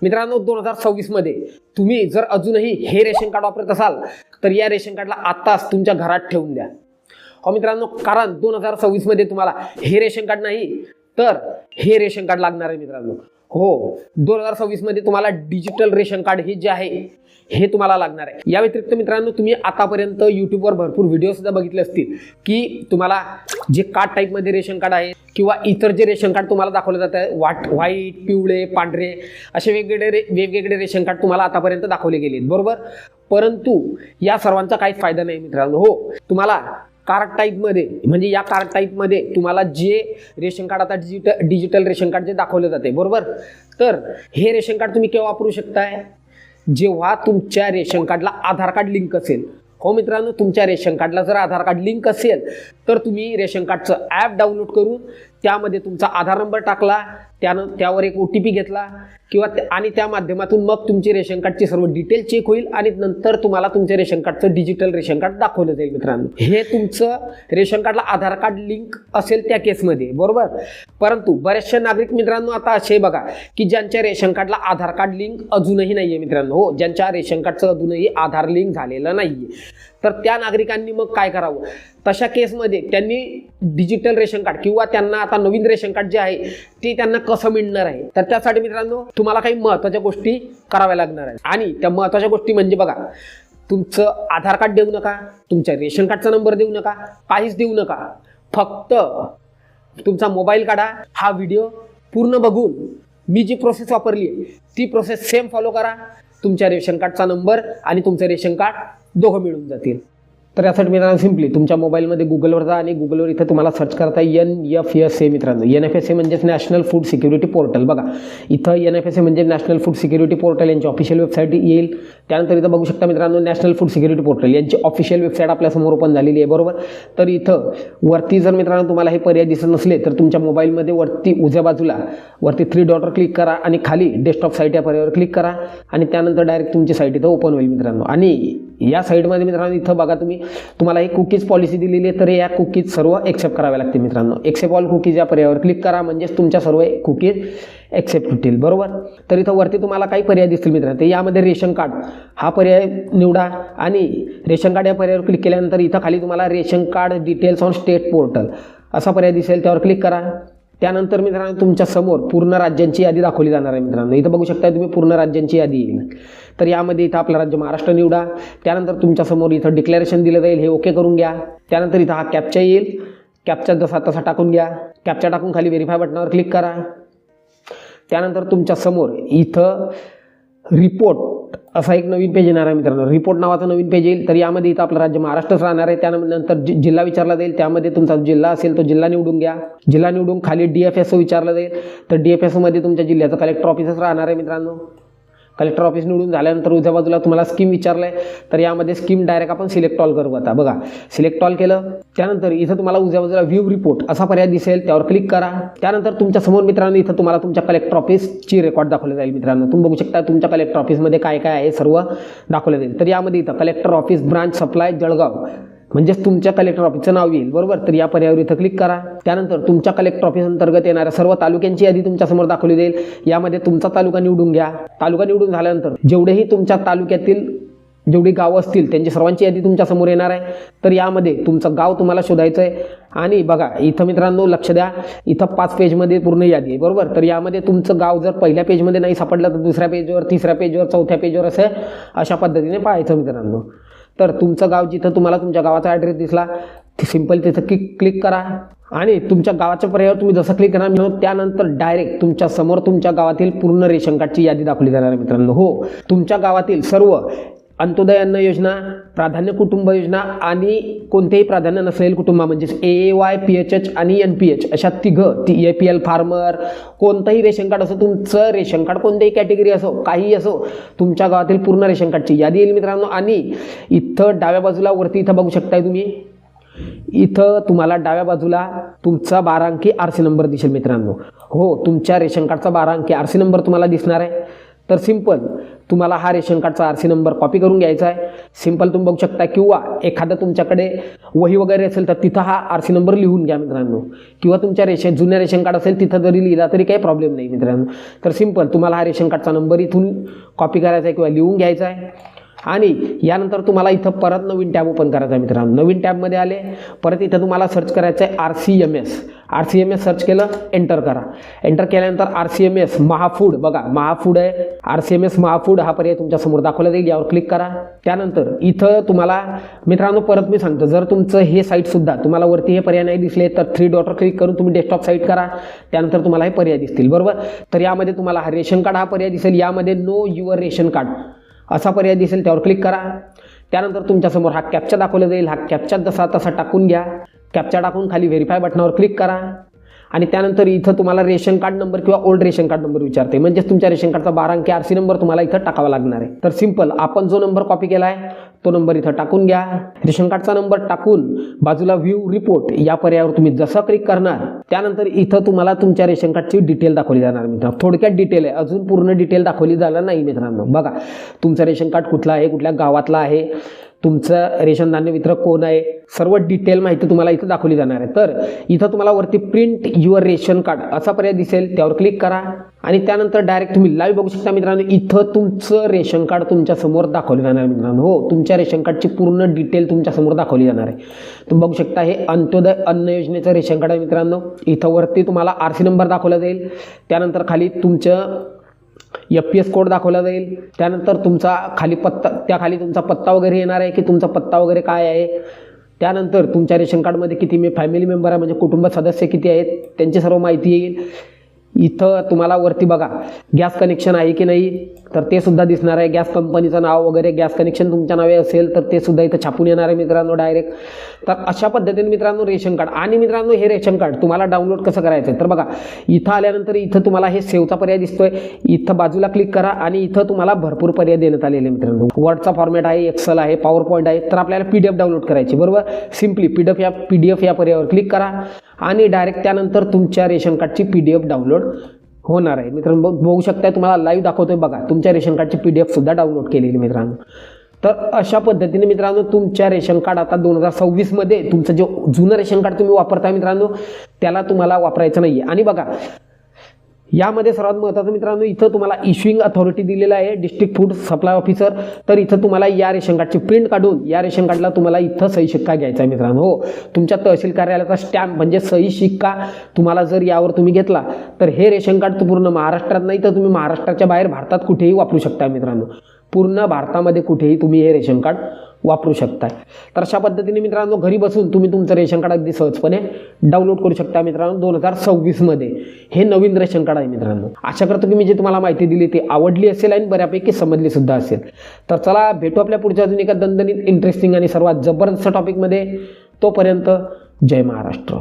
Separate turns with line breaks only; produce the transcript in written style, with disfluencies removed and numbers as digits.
मित्रांनो 2026 मध्ये तुम्ही जर अजूनही हे रेशन कार्ड वापरत असाल तर या रेशन कार्डला आत्ताच तुमच्या घरात ठेवून द्या. हो मित्रांनो, कारण 2026 मध्ये तुम्हाला हे रेशन कार्ड नाही तर हे रेशन कार्ड लागणार आहे मित्रांनो. हो, 2026 मध्ये तुम्हाला डिजिटल रेशन कार्ड हे जे आहे हे तुम्हाला लागणार आहे. या व्यतिरिक्त मित्रांनो, तुम्ही आतापर्यंत यूट्यूबवर भरपूर व्हिडिओ सुद्धा बघितले असतील की तुम्हाला जे कार्ड टाईपमध्ये रेशन कार्ड आहे किंवा इतर जे रेशन कार्ड तुम्हाला दाखवलं जात आहे, व्हाईट, पिवळे, पांढरे असे वेगवेगळे रेशन कार्ड तुम्हाला आतापर्यंत दाखवले गेलेत, बरोबर. परंतु या सर्वांचा काहीच फायदा नाही मित्रांनो. हो, तुम्हाला कार्ड टाईपमध्ये म्हणजे या कार्ड टाईपमध्ये तुम्हाला जे रेशन कार्ड आता डिजिटल रेशन कार्ड जे दाखवलं जाते, बरोबर. तर हे रेशन कार्ड तुम्ही केव्हा वापरू शकताय? जेव्हा तुमच्या रेशन कार्डला आधार कार्ड लिंक असेल. हो मित्रांनो, तुमच्या रेशन कार्डला जर आधार कार्ड लिंक असेल तर तुम्ही रेशन कार्डचं ॲप डाउनलोड करून त्यामध्ये तुमचा आधार नंबर टाकला, त्यावर एक OTP घेतला किंवा आणि त्या माध्यमातून मग तुमची रेशन कार्डची सर्व डिटेल चेक होईल आणि नंतर तुम्हाला तुमच्या रेशन कार्डचं डिजिटल रेशन कार्ड दाखवलं जाईल मित्रांनो. हे तुमचं रेशन कार्डला आधार कार्ड लिंक असेल त्या केसमध्ये, बरोबर. परंतु बरेचसे नागरिक मित्रांनो आता असे बघा की ज्यांच्या रेशन कार्डला आधार कार्ड लिंक अजूनही नाहीये मित्रांनो. हो, ज्यांच्या रेशन कार्डचं अजूनही आधार लिंक झालेलं नाहीये तर त्या नागरिकांनी मग काय करावं? तशा केसमध्ये त्यांनी डिजिटल रेशन कार्ड किंवा त्यांना आता नवीन रेशन कार्ड जे आहे ते त्यांना कसं मिळणार आहे, तर त्यासाठी मित्रांनो तुम्हाला काही महत्त्वाच्या गोष्टी कराव्या लागणार आहेत. आणि त्या महत्त्वाच्या गोष्टी म्हणजे बघा, तुमचं आधार कार्ड देऊ नका, तुमच्या रेशन कार्डचा नंबर देऊ नका, काहीच देऊ नका. फक्त तुमचा मोबाईल काढा, हा व्हिडिओ पूर्ण बघून मी जी प्रोसेस वापरली आहे ती प्रोसेस सेम फॉलो करा. तुमच्या रेशन कार्डचा नंबर आणि तुमचं रेशन कार्ड दोघं मिळून जातील. तर यासाठी मित्रांनो सिम्पली तुमच्या मोबाईलमध्ये गुगलवर जा आणि गुगलवर इथं तुम्हाला सर्च करता NFSA मित्रांनो. NFSA म्हणजेच नॅशनल फूड सिक्युरिटी पोर्टल. बघा इथं NFSA म्हणजे नॅशनल फूड सिक्युरिटी पोर्टल यांची ऑफिशियल वेबसाईट येईल. त्यानंतर इथं बघू शकता मित्रांनो, नॅशनल फूड सिक्युरिटी पोर्टल यांची ऑफिशियल वेबसाईट आपल्यासमोर ओपन झालेली आहे, बरोबर. तर इथं वरती जर मित्रांनो तुम्हाला हे पर्याय दिसत नसले तर तुमच्या मोबाईलमध्ये वरती उजव्या बाजूला वरती 3 डॉटवर क्लिक करा आणि खाली डेस्कटॉप साईट या पर्यायावर क्लिक करा आणि त्यानंतर डायरेक्ट तुमची साईट इथं ओपन होईल मित्रांनो. आणि या साईटमध्ये मित्रांनो इथं बघा तुम्हाला एक कुकीज पॉलिसी दिलेली आहे, तर या कुकीज सर्व एक्सेप्ट कराव्या लागते मित्रांनो. एक्सेप्ट ऑल कुकीज या पर्यायावर क्लिक करा म्हणजेच तुमच्या सर्व कुकीज एक्सेप्ट होतील, बरोबर. तर इथं वरती तुम्हाला काही पर्याय दिसतील मित्रांनो. तर यामध्ये रेशन कार्ड हा पर्याय निवडा आणि रेशन कार्ड या पर्यायावर क्लिक केल्यानंतर इथं खाली तुम्हाला ration card details on state portal असा पर्याय दिसेल, त्यावर क्लिक करा. त्यानंतर मित्रांनो तुमच्या समोर पूर्ण राज्यांची यादी दाखवली जाणार आहे मित्रांनो. इथं बघू शकता तुम्ही पूर्ण राज्यांची यादी येईल. तर यामध्ये इथं आपलं राज्य महाराष्ट्र निवडा. त्यानंतर तुमच्या समोर इथं डिक्लेरेशन दिलं जाईल, हे ओके करून घ्या. त्यानंतर इथं हा कॅप्चा येईल, कॅप्चा जसा तसा टाकून घ्या. कॅप्चा टाकून खाली व्हेरीफाय बटनावर क्लिक करा. त्यानंतर तुमच्या समोर इथं रिपोर्ट असा एक नवीन पेज येणार आहे मित्रांनो. रिपोर्ट नावाचा नवीन पेज येईल. तर यामध्ये इथं आपलं राज्य महाराष्ट्रच राहणार आहे. त्यानंतर जिल्हा विचारला जाईल, त्यामध्ये तुमचा जिल्हा असेल तो जिल्हा निवडून घ्या. जिल्हा निवडून खाली DFSO विचारलं जाईल, तर DFSO मध्ये तुमच्या जिल्ह्याचं कलेक्टर ऑफिसच राहणार आहे मित्रांनो. कलेक्टर ऑफिस निवडून झाल्यानंतर उजव्या बाजूला तुम्हाला स्कीम विचारलं आहे, तर यामध्ये स्कीम डायरेक्ट आपण सिलेक्ट ऑल करू. आता बघा सिलेक्ट ऑल केलं, त्यानंतर इथं तुम्हाला उजव्या बाजूला व्ह्यू रिपोर्ट असा पर्याय दिसेल, त्यावर क्लिक करा. त्यानंतर तुमच्या समोर मित्रांनो इथं तुम्हाला तुमच्या कलेक्टर ऑफिसची रेकॉर्ड दाखवले जाईल मित्रांनो. तुम्ही बघू शकता तुमच्या कलेक्टर ऑफिसमध्ये काय काय आहे सर्व दाखवलं जाईल. तर यामध्ये इथं collector office branch supply Jalgaon म्हणजेच तुमच्या कलेक्टर ऑफिसचं नाव येईल, बरोबर. तर या पर्यायावर इथं क्लिक करा. त्यानंतर तुमच्या कलेक्टर ऑफिस अंतर्गत येणाऱ्या सर्व तालुक्यांची यादी तुमच्यासमोर दाखवली जाईल. यामध्ये तुमचा तालुका निवडून घ्या. तालुका निवडून झाल्यानंतर जेवढेही तुमच्या तालुक्यातील जेवढी गावं असतील त्यांची सर्वांची यादी तुमच्यासमोर येणार आहे. तर यामध्ये तुमचं गाव तुम्हाला शोधायचं आहे. आणि बघा इथं मित्रांनो लक्ष द्या, इथं 5 पेजमध्ये पूर्ण यादी आहे, बरोबर. तर यामध्ये तुमचं गाव जर पहिल्या पेजमध्ये नाही सापडलं तर दुसऱ्या पेजवर, तिसऱ्या पेजवर, चौथ्या पेजवर अशा पद्धतीने पाहायचं मित्रांनो. तर तुमचं गाव जिथं तुम्हाला तुमच्या गावाचा ॲड्रेस दिसला सिंपल तिथं क्लिक करा आणि तुमच्या गावाच्या पर्यायावर तुम्ही जसं क्लिक करणार त्यानंतर डायरेक्ट तुमच्या समोर तुमच्या गावातील पूर्ण रेशन कार्डची यादी दाखवली जाणार आहे मित्रांनो. हो, तुमच्या गावातील सर्व अंत्योदय अन्न योजना, प्राधान्य कुटुंब योजना आणि कोणतेही प्राधान्य नसलेले कुटुंब म्हणजेच AAY, PHH आणि NPH अशा तिघं APL फार्मर कोणतंही रेशन कार्ड असो, तुमचं रेशन कार्ड कोणत्याही कॅटेगरी असो, काही असो, तुमच्या गावातील पूर्ण रेशन कार्डची यादी येईल मित्रांनो. आणि इथं डाव्या बाजूला वरती इथं बघू शकताय तुम्ही, इथं तुम्हाला डाव्या बाजूला तुमचा 12 अंकी RC नंबर दिसेल मित्रांनो. हो, तुमच्या रेशन कार्डचा 12 अंकी RC नंबर तुम्हाला दिसणार आहे. तर सिंपल तुम्हाला हा रेशन कार्डचा RC नंबर कॉपी करून घ्यायचा आहे. सिंपल तुम्ही बघू शकता, किंवा एखादं तुमच्याकडे वही वगैरे असेल तर तिथं हा RC नंबर लिहून घ्या मित्रांनो, किंवा तुमच्या जुन्या रेशन कार्ड असेल तिथं जरी लिहिला तरी काही प्रॉब्लेम नाही मित्रांनो. तर सिंपल तुम्हाला हा रेशन कार्डचा नंबर इथून कॉपी करायचा आहे किंवा लिहून घ्यायचा आहे. आणि यानंतर तुम्हाला इथं परत नवीन टॅब ओपन करायचा आहे मित्रांनो. नवीन टॅबमध्ये आले, परत इथं तुम्हाला सर्च करायचं आहे RCMS सर्च केलं, एंटर करा. एंटर केल्यानंतर RCMS महाफूड, बघा महाफूड आहे, RCMS महाफूड हा पर्याय तुमच्यासमोर दाखवला जाईल, यावर क्लिक करा. त्यानंतर इथं तुम्हाला मित्रांनो परत मी सांगतो, जर तुमचं हे साईटसुद्धा तुम्हाला वरती हे पर्याय नाही दिसले तर 3 डॉटवर क्लिक करून तुम्ही डेस्कटॉप साईट करा. त्यानंतर तुम्हाला हे पर्याय दिसतील, बरोबर. तर यामध्ये तुम्हाला हा रेशन कार्ड हा पर्याय दिसेल, यामध्ये नो युअर रेशन कार्ड असा पर्याय दिसेल, त्यावर क्लिक करा. त्यानंतर तुमच्यासमोर हा कॅप्चा दाखवला जाईल, हा कॅप्चा जसा तसा टाकून घ्या. कॅप्चा टाकून खाली व्हेरीफाय बटनावर क्लिक करा. आणि त्यानंतर इथं तुम्हाला रेशन कार्ड नंबर किंवा ओल्ड रेशन कार्ड नंबर विचारते, म्हणजेच तुमच्या रेशन कार्डचा 12 अंकी RC नंबर तुम्हाला इथं टाकावा लागणार आहे. तर सिंपल आपण जो नंबर कॉपी केला आहे तो नंबर इथं टाकून घ्या. रेशन कार्डचा नंबर टाकून बाजूला व्ह्यू रिपोर्ट या पर्यायावर तुम्ही जसं क्लिक करणार, त्यानंतर इथं तुम्हाला तुमच्या रेशन कार्डची डिटेल दाखवली जाणार मित्रांनो. थोडक्यात डिटेल आहे, अजून पूर्ण डिटेल दाखवली जाणार नाही मित्रांनो. बघा तुमचं रेशन कार्ड कुठलं आहे, कुठल्या गावातलं आहे, तुमचं रेशन धान्य वितरक कोण आहे, सर्व डिटेल माहिती तुम्हाला इथं दाखवली जाणार आहे. तर इथं तुम्हाला वरती प्रिंट युअर रेशन कार्ड असा पर्याय दिसेल, त्यावर क्लिक करा. आणि त्यानंतर डायरेक्ट तुम्ही लाईव्ह बघू शकता मित्रांनो, इथं तुमचं रेशन कार्ड तुमच्या समोर दाखवले जाणार आहे मित्रांनो. हो, तुमच्या रेशन कार्डची पूर्ण डिटेल तुमच्या समोर दाखवली जाणार आहे. तुम्ही बघू शकता हे अंत्योदय अन्न योजनेचं रेशन कार्ड आहे मित्रांनो. इथं वरती तुम्हाला RC नंबर दाखवला जाईल, त्यानंतर खाली तुमचं FPS कोड दाखवला जाईल, त्यानंतर तुमचा खाली पत्ता, त्याखाली तुमचा पत्ता वगैरे येणार आहे की तुमचा पत्ता वगैरे काय आहे. त्यानंतर तुमच्या रेशन कार्डमध्ये किती फॅमिली मेंबर आहे, म्हणजे कुटुंब सदस्य किती आहेत, त्यांची सर्व माहिती येईल. इथं तुम्हाला वरती बघा गॅस कनेक्शन आहे की नाही तर ते सुद्धा दिसणार आहे. गॅस कंपनीचं नाव वगैरे, गॅस कनेक्शन तुमच्या नावे असेल तर ते सुद्धा इथं छापून येणार आहे मित्रांनो डायरेक्ट. तर अशा पद्धतीने मित्रांनो रेशन कार्ड. आणि मित्रांनो हे रेशन कार्ड तुम्हाला डाउनलोड कसं करायचं आहे तर बघा इथं आल्यानंतर इथं तुम्हाला हे सेव्हचा पर्याय दिसतोय, इथं बाजूला क्लिक करा. आणि इथं तुम्हाला भरपूर पर्याय देण्यात आलेले मित्रांनो. वर्डचा फॉर्मॅट आहे, एक्सेल आहे, पॉवर पॉईंट आहे. तर आपल्याला PDF डाउनलोड करायची, बरोबर. सिम्पली PDF या पर्यायावर क्लिक करा आणि डायरेक्ट त्यानंतर तुमच्या रेशन कार्डची PDF डाउनलोड होणार आहे मित्रांनो. बघू शकता तुम्हाला लाईव्ह दाखवतोय, बघा तुमच्या रेशन कार्डची PDF सुद्धा डाउनलोड केलेली मित्रांनो. तर अशा पद्धतीने मित्रांनो तुमच्या रेशन कार्ड आता 2026 मध्ये तुमचं जे जुनं रेशन कार्ड तुम्ही वापरताय मित्रांनो त्याला तुम्हाला वापरायचं नाही आहे. आणि बघा यामध्ये सर्वात महत्त्वाचं मित्रांनो इथं तुम्हाला इश्युइंग अथॉरिटी दिलेला आहे, डिस्ट्रिक्ट फूड सप्लाय ऑफिसर. तर इथं तुम्हाला या रेशन कार्डची प्रिंट काढून या रेशन कार्डला तुम्हाला इथं सही शिक्का घ्यायचा आहे मित्रांनो. हो, तुमच्या तहसील कार्यालयाचा स्टॅम्प म्हणजे सही शिक्का तुम्हाला जर यावर तुम्ही घेतला तर हे रेशन कार्ड पूर्ण महाराष्ट्रात नाही तर तुम्ही महाराष्ट्राच्या बाहेर भारतात कुठेही वापरू शकता मित्रांनो. पूर्ण भारतामध्ये कुठेही तुम्ही हे रेशन कार्ड वापरू शकताय. तर अशा पद्धतीने मित्रांनो घरी बसून तुम्ही तुमचं रेशन कार्ड अगदी सहजपणे डाउनलोड करू शकता मित्रांनो. 2026 मध्ये हे नवीन रेशन कार्ड आहे मित्रांनो. आशा करतो की मी जे तुम्हाला माहिती दिली ती आवडली असेल आणि बऱ्यापैकी समजली सुद्धा असेल. तर चला भेटू आपल्या पुढच्या अजून एका दणदणीत इंटरेस्टिंग आणि सर्वात जबरदस्त टॉपिकमध्ये. तोपर्यंत जय महाराष्ट्र.